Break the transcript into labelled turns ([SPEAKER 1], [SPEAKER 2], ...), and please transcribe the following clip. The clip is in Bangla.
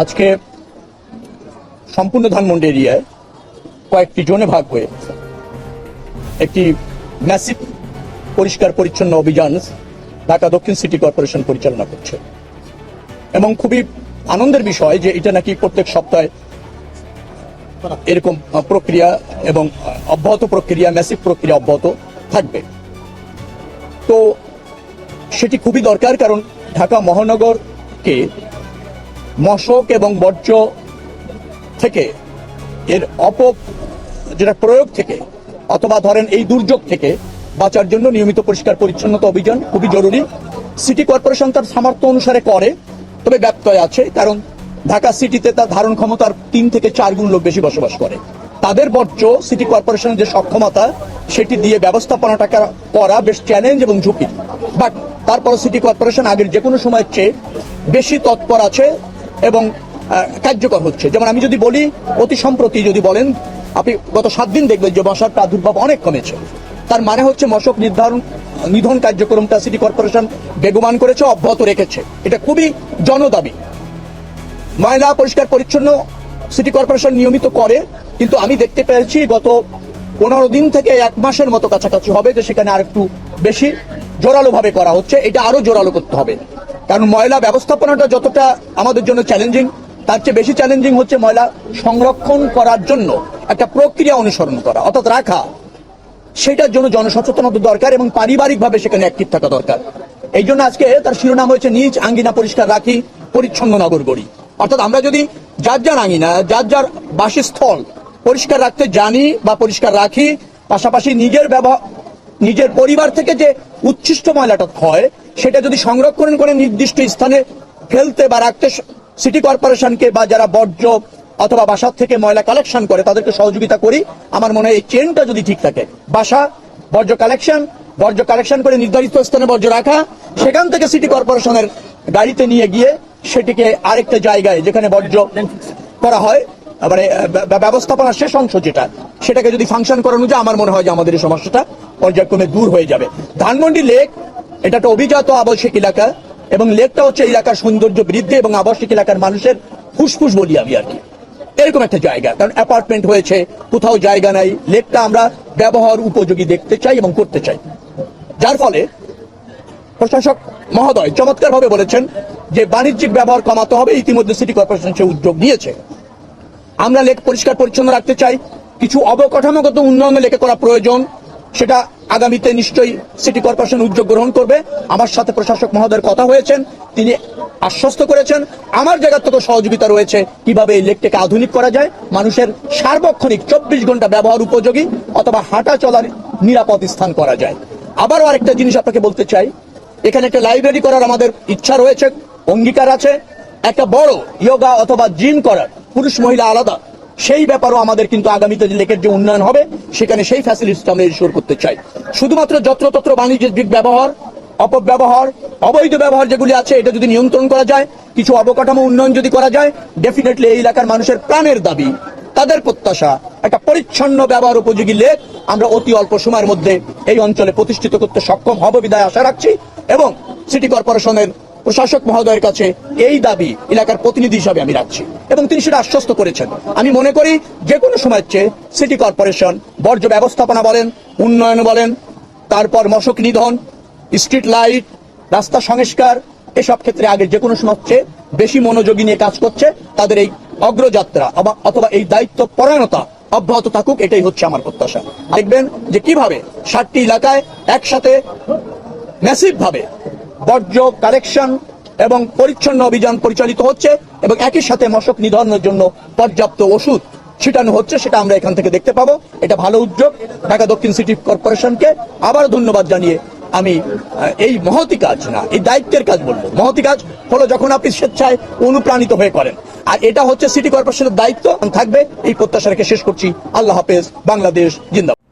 [SPEAKER 1] আজকে সম্পূর্ণ ধানমন্ডি এরিয়ায় কয়েকটি জোনে ভাগ হয়ে একটি ম্যাসিভ পরিষ্কার পরিচ্ছন্ন অভিযান ঢাকা দক্ষিণ সিটি কর্পোরেশন পরিচালনা করছে এবং খুবই আনন্দের বিষয় যে এটা নাকি প্রত্যেক সপ্তাহে এরকম প্রক্রিয়া এবং অব্যাহত প্রক্রিয়া ম্যাসিভ প্রক্রিয়া অব্যাহত থাকবে। তো সেটি খুবই দরকার, কারণ ঢাকা মহানগরকে মশক এবং বর্জ্য থেকে এর যেটা প্রয়োগ থেকে অথবা ধরেন এই দুর্যোগ থেকে বাঁচার জন্য নিয়মিত পরিষ্কার পরিচ্ছন্নতা অভিযান খুবই জরুরি। সিটি কর্পোরেশন তার সামর্থ্য অনুসারে করে, তবে ব্যত্যয় আছে, কারণ ঢাকা সিটিতে তার ধারণ ক্ষমতার 3 থেকে 4 গুণ লোক বেশি বসবাস করে। তাদের বর্জ্য সিটি কর্পোরেশনের যে সক্ষমতা সেটি দিয়ে ব্যবস্থাপনাটা করা বেশ চ্যালেঞ্জ এবং ঝুঁকি, বাট তারপর সিটি কর্পোরেশন আগের যে কোনো সময়ের চেয়ে বেশি তৎপর আছে এবং কার্যকর হচ্ছে। যেমন আমি যদি বলি, অতি সম্প্রতি যদি বলেন আপনি গত 7 দিন দেখবেন যে মশার প্রাদুর্ভাব অনেক কমেছে। তার মানে হচ্ছে মশক নিধন কার্যক্রমটা সিটি কর্পোরেশন বেগবান করেছে, অব্যাহত রেখেছে। এটা খুবই জনদাবি। ময়লা পরিষ্কার পরিচ্ছন্ন সিটি কর্পোরেশন নিয়মিত করে, কিন্তু আমি দেখতে পেয়েছি গত 15 দিন থেকে 1 মাসের মতো কাছাকাছি হবে যে সেখানে আর একটু বেশি জোরালো ভাবে করা হচ্ছে। এটা আরো জোরালো করতে হবে, কারণ ময়লা ব্যবস্থাপনাটা যতটা আমাদের জন্য চ্যালেঞ্জিং, তার চেয়ে বেশি চ্যালেঞ্জিং হচ্ছে ময়লা সংরক্ষণ করার জন্য একটা প্রক্রিয়া অনুসরণ করা, অর্থাৎ রাখা। সেটার জন্য জনসচেতনতা দরকার এবং পারিবারিকভাবে সেখানে অ্যাক্টিভ থাকা দরকার। এই জন্য আজকে তার শিরোনাম হয়েছে নিজ আঙ্গিনা পরিষ্কার রাখি, পরিচ্ছন্ন নগর গড়ি। অর্থাৎ আমরা যদি যার যার আঙ্গিনা, যার যার বাসস্থল পরিষ্কার রাখতে জানি বা পরিষ্কার রাখি, পাশাপাশি নিজের পরিবার থেকে যে উচ্ছিষ্ট ময়লাটা হয় সেটা যদি সংরক্ষণ করে নির্দিষ্ট স্থানে ফেলতে বা রাখতে সিটি কর্পোরেশনকে বা যারা বর্জ্য অথবা বাসার থেকে ময়লা কালেকশন করে তাদেরকে সহযোগিতা করি, আমার মনে হয় এই চেনটা যদি ঠিক থাকে, বাসা বর্জ্য কালেকশন করে নির্ধারিত স্থানে বর্জ্য রাখা, সেখান থেকে সিটি কর্পোরেশনের গাড়িতে নিয়ে গিয়ে সেটিকে আরেকটা জায়গায় যেখানে বর্জ্য করা হয়, মানে ব্যবস্থাপনার শেষ অংশ যেটা, সেটাকে যদি ফাংশন করানো যায়, আমার মনে হয় যে আমাদের এই সমস্যাটা পর্যায়ক্রমে দূর হয়ে যাবে। ধানমন্ডি লেক এটা একটা অভিজাত আবাসিক এলাকা এবং লেকটা হচ্ছে এলাকার সৌন্দর্য বৃদ্ধি এবং আবাসিক এলাকার মানুষের ফুসফুস বলি আমি আর কি, এরকম একটা জায়গা। কারণ অ্যাপার্টমেন্ট হয়েছে, কোথাও জায়গা নাই, লেকটা আমরা ব্যবহার উপযোগী দেখতে চাই এবং করতে চাই। যার ফলে প্রশাসক মহোদয় চমৎকার ভাবে বলেছেন যে বাণিজ্যিক ব্যবহার কমাতে হবে। ইতিমধ্যে সিটি কর্পোরেশন সে উদ্যোগ নিয়েছে। আমরা লেক পরিষ্কার পরিচ্ছন্ন রাখতে চাই, কিছু অবকাঠামোগত উন্নয়ন লেকে করা প্রয়োজন, সেটা আগামীতে নিশ্চয়ই সিটি কর্পোরেশন উদ্যোগ গ্রহণ করবে। আমার সাথে প্রশাসক মহোদয়ের কথা হয়েছেন, তিনি আশ্বস্ত করেছেন আমার জায়গা থেকে সহযোগিতা রয়েছে কিভাবে এই লেকটাকে আধুনিক করা যায়, মানুষের সার্বক্ষণিক 24 ঘন্টা ব্যবহার উপযোগী অথবা হাঁটা চলার নিরাপদ স্থান করা যায়। আবারও আরেকটা জিনিস আপনাকে বলতে চাই, এখানে একটা লাইব্রেরি করার আমাদের ইচ্ছা রয়েছে, অঙ্গীকার আছে। একটা বড় ইয়োগা অথবা জিম করার, পুরুষ মহিলা আলাদা, সেই ব্যাপারও আমাদের কিন্তু আগামীতে যে লেকের যে উন্নয়ন হবে সেখানে সেই ফ্যাসিলিটিটা আমরা ইনশিওর করতে চাই। শুধুমাত্র যত্রতত্র বাণিজ্যিক ব্যবহার, অপব্যবহার, অবৈধ ব্যবহার যেগুলি আছে এটা যদি নিয়ন্ত্রণ করা যায়, কিছু অবকাঠামো উন্নয়ন যদি করা যায়, ডেফিনেটলি এই এলাকার মানুষের প্রাণের দাবি, তাদের প্রত্যাশা একটা পরিচ্ছন্ন ব্যবহার উপযোগী লেক আমরা অতি অল্প সময়ের মধ্যে এই অঞ্চলে প্রতিষ্ঠিত করতে সক্ষম হব বিধায় আশা রাখছি। এবং সিটি কর্পোরেশনের প্রশাসক মহোদয়ের কাছে এই দাবি এলাকার প্রতিনিধি হিসাবে আমি রাখছি এবং তিনি সেটা আশ্বস্ত করেছেন। আমি মনে করি যে কোনো সময়ের চেয়ে সিটি কর্পোরেশন বর্জ্য ব্যবস্থাপনা বলেন, উন্নয়ন বলেন, তারপর মশক নিধন, স্ট্রিট লাইট, রাস্তা সংস্কার, এসব ক্ষেত্রে আগের যে কোনো সময়ের চেয়ে বেশি মনোযোগী নিয়ে কাজ করছে। তাদের এই অগ্রযাত্রা অথবা এই দায়িত্ব পরায়ণতা অব্যাহত থাকুক, এটাই হচ্ছে আমার প্রত্যাশা। দেখবেন যে কিভাবে 7টি এলাকায় একসাথে ম্যাসিভ ভাবে বর্জ্য কালেকশন এবং পরিচ্ছন্ন অভিযান পরিচালিত হচ্ছে এবং একই সাথে মশক নিধনের জন্য পর্যাপ্ত ওষুধ ছিটানো হচ্ছে, সেটা আমরা এখান থেকে দেখতে পাবো। এটা ভালো উদ্যোগ। ঢাকা দক্ষিণ সিটি কর্পোরেশনকে আবার ধন্যবাদ জানিয়ে আমি এই মহতি কাজ না, এই দায়িত্বের কাজ বলবো। মহতি কাজ হলো যখন আপনি স্বেচ্ছায় অনুপ্রাণিত হয়ে করেন, আর এটা হচ্ছে সিটি কর্পোরেশনের দায়িত্ব থাকবে। এই প্রত্যাশা রেখে শেষ করছি। আল্লাহ হাফেজ। বাংলাদেশ জিন্দাবাদ।